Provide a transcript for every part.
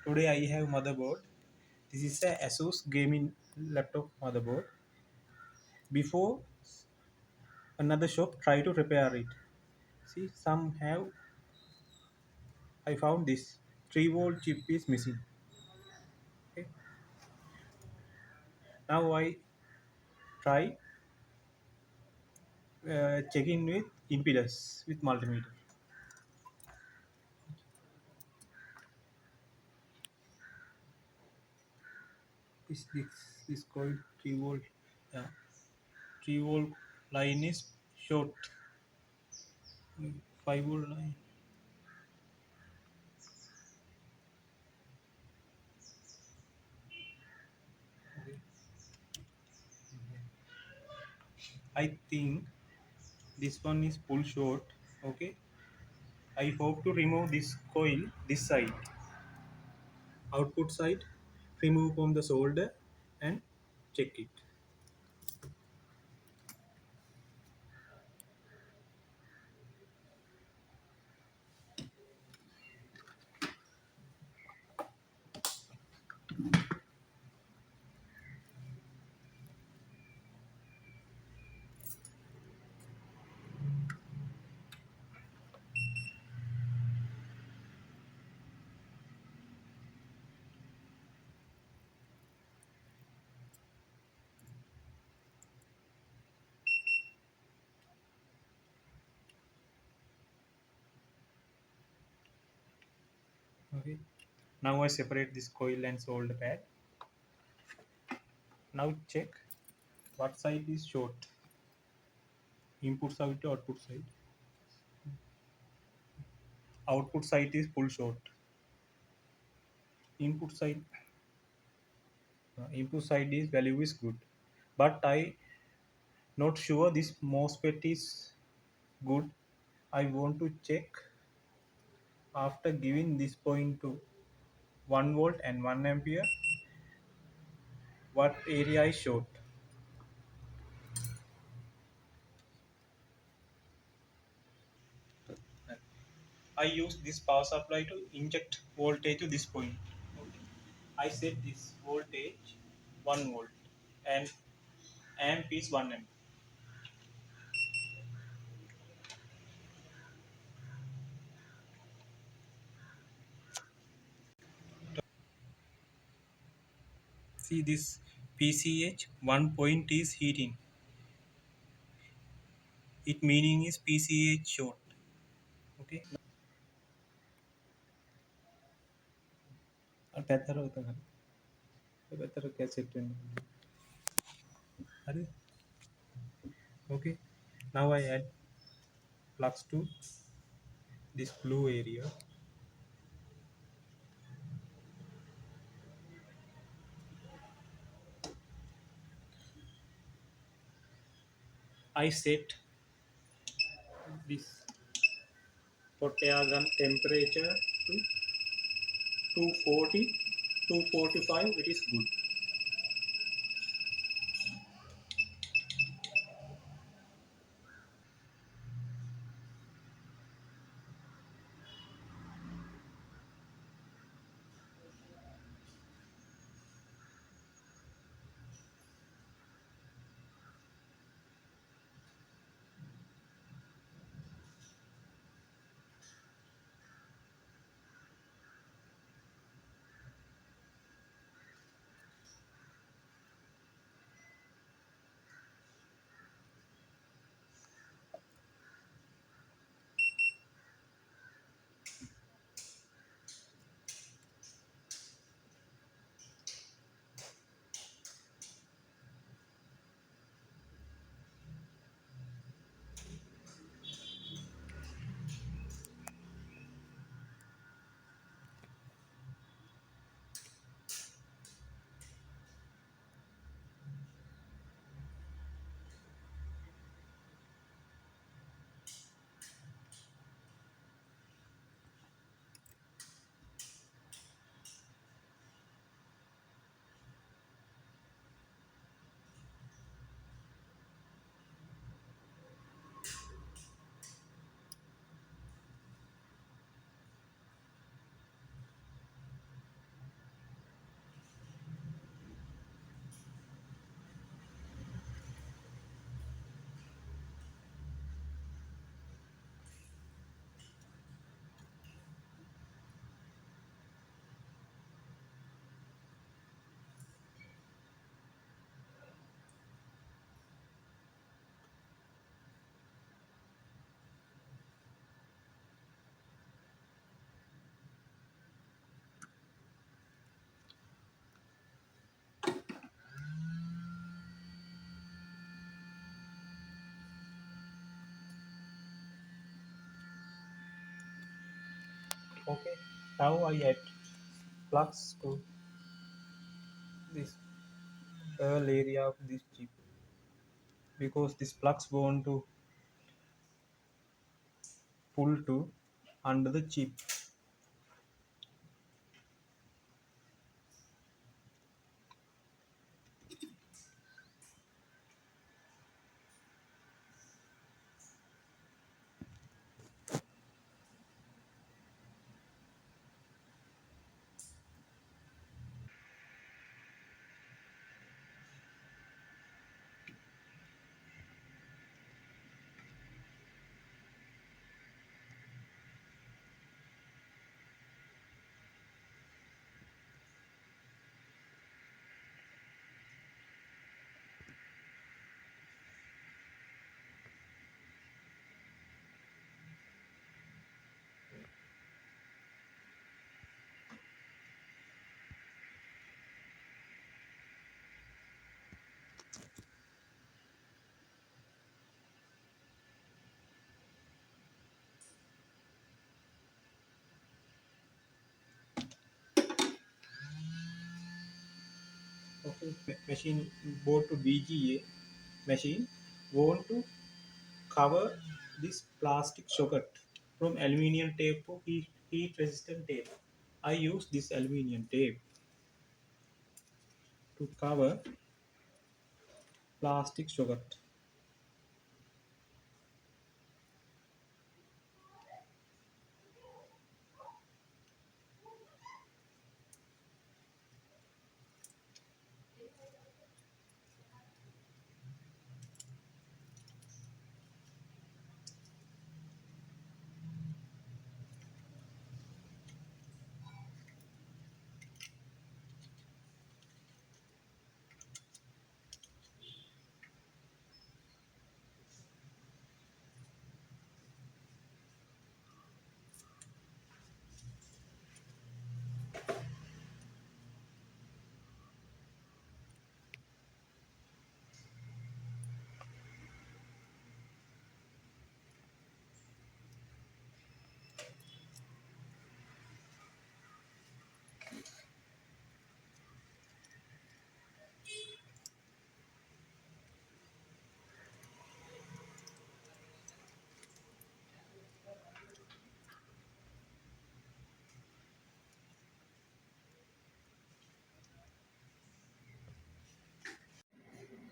Today I have motherboard. This is a Asus gaming laptop motherboard. Before another shop try to repair it. See, some have. I found this 3-volt chip is missing. Okay. Now I try checking with impedance with multimeter. This coil 3-volt. Yeah, 3-volt line is short. 5-volt line. Okay. I think this one is pull short. Okay. I hope to remove this coil this side, output side, remove from the solder and check it. Okay. Now I separate this coil and solder pad. Now check what side is short. Input side to output side. Output side is full short. Input side input side is value is good. But I not sure this MOSFET is good. I want to check after giving this point to 1 volt and 1 ampere what area is short. I use this power supply to inject voltage to this point. Okay. I set this voltage 1 volt and amp is 1 amp. See this PCH 1 point is heating. It meaning is PCH short. Okay. better होता है better कैसे अरे okay. Now I add flux to this blue area. I set this potassium temperature to 240, 245. It is good. Okay, now I add plugs to this area of this chip because this plugs want to pull to under the chip. Okay, machine board to VGA machine want to cover this plastic socket from aluminium tape to heat resistant tape. I use this aluminium tape to cover plastic socket.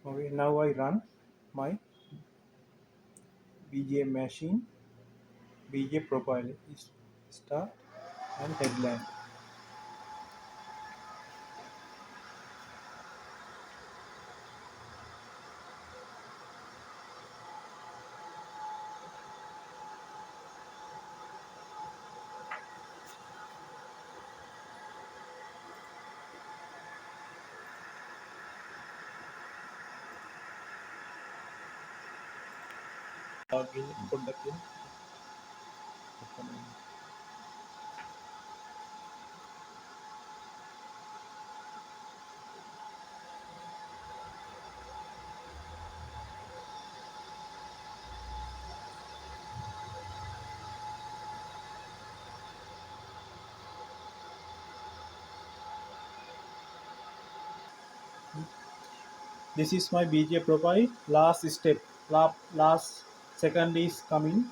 Okay, now I run my BJ machine, BJ profile is start and headlamp. Login production. This is my BJ profile. Last step, last second is coming.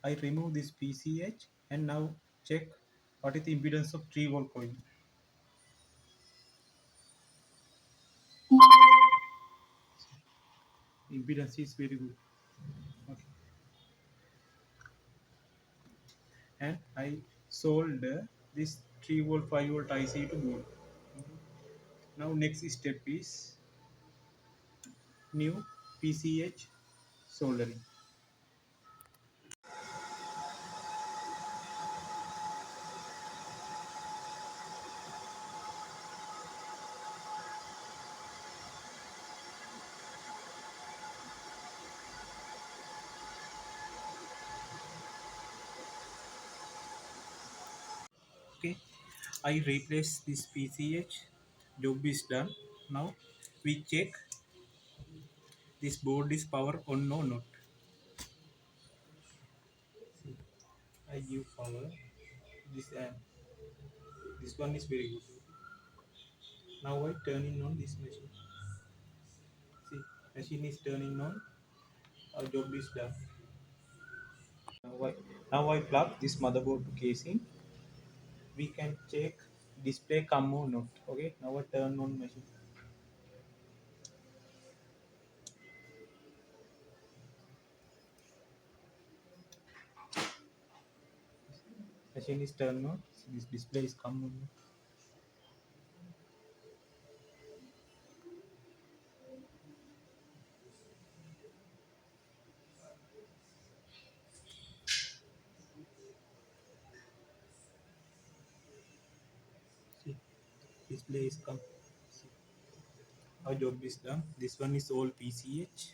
I remove this PCH and now check what is the impedance of 3-volt coil. Impedance is very good. Okay. And I solder this 3-volt 5-volt IC to board. Now next step is new PCH soldering. I replace this PCH. Job is done. Now we check this board is power on or not. See, I give power. This one is very good. Now I turning on this machine. See, machine is turning on. Our job is done. Now I plug this motherboard to casing. We can check display come or not. Okay. Now I turn on machine. Machine is turned on. This display is come on. See, display is come. See, our job is done. This one is all PCH.